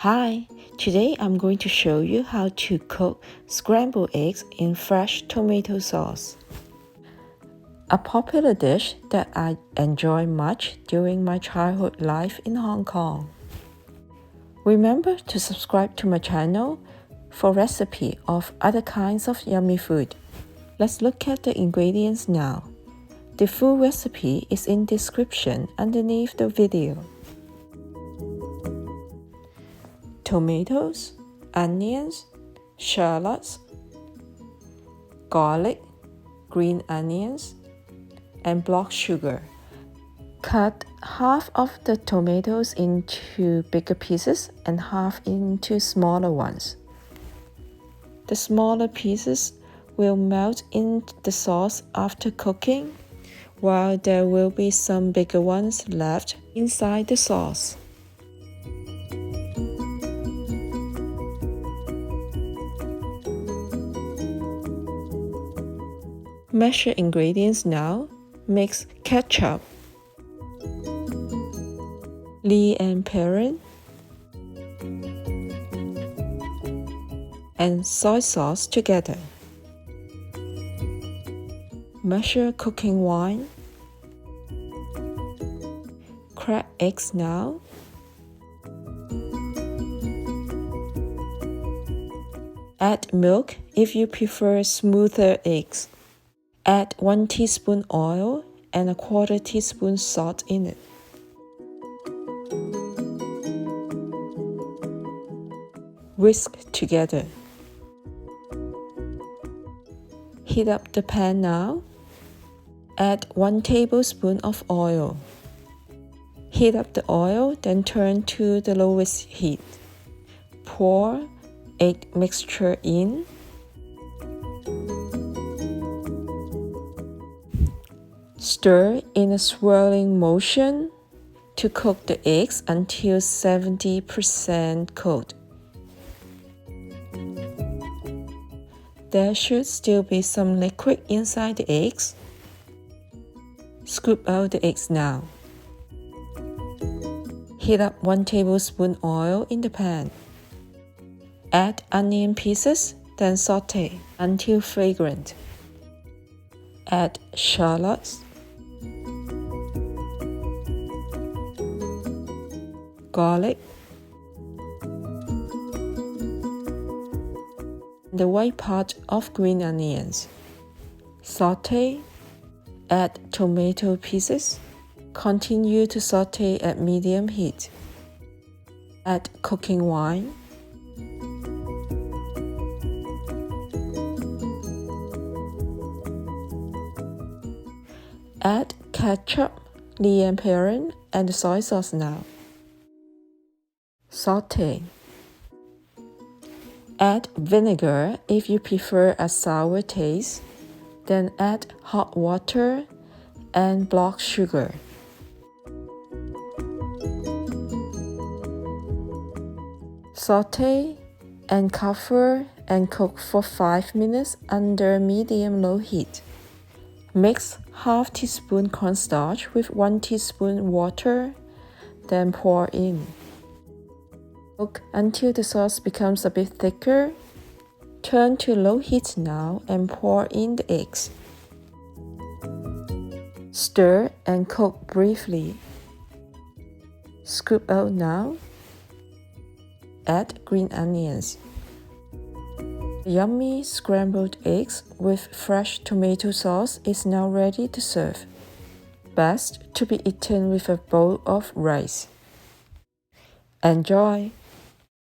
Hi, today I'm going to show you how to cook scrambled eggs in fresh tomato sauce. A popular dish that I enjoy much during my childhood life in Hong Kong. Remember to subscribe to my channel for recipe of other kinds of yummy food. Let's look at the ingredients now. The full recipe is in description underneath the video. Tomatoes, onions, shallots, garlic, green onions, and block sugar. Cut half of the tomatoes into bigger pieces and half into smaller ones. The smaller pieces will melt in the sauce after cooking, while there will be some bigger ones left inside the sauce. Measure ingredients now. Mix ketchup, Lee Perrin, and soy sauce together. Measure cooking wine. Crack eggs now. Add milk if you prefer smoother eggs. Add 1 teaspoon oil and a 1/4 teaspoon salt in it. Whisk together. Heat up the pan now. Add 1 tablespoon of oil. Heat up the oil, then turn to the lowest heat. Pour egg mixture in. Stir in a swirling motion to cook the eggs until 70% cooked. There should still be some liquid inside the eggs. Scoop out the eggs now. Heat up 1 tablespoon oil in the pan. Add onion pieces, then sauté until fragrant. Add shallots, garlic, the white part of green onions. Sauté, add tomato pieces. Continue to sauté at medium heat. Add cooking wine. Add ketchup, Lee Perrin, and the soy sauce now. Sauté. Add vinegar if you prefer a sour taste, then add hot water and block sugar. Sauté and cover and cook for 5 minutes under medium-low heat. Mix half teaspoon cornstarch with 1 teaspoon water, then pour in. Cook until the sauce becomes a bit thicker. Turn to low heat now and pour in the eggs. Stir and cook briefly. Scoop out now. Add green onions. Yummy scrambled eggs with fresh tomato sauce is now ready to serve. Best to be eaten with a bowl of rice. Enjoy!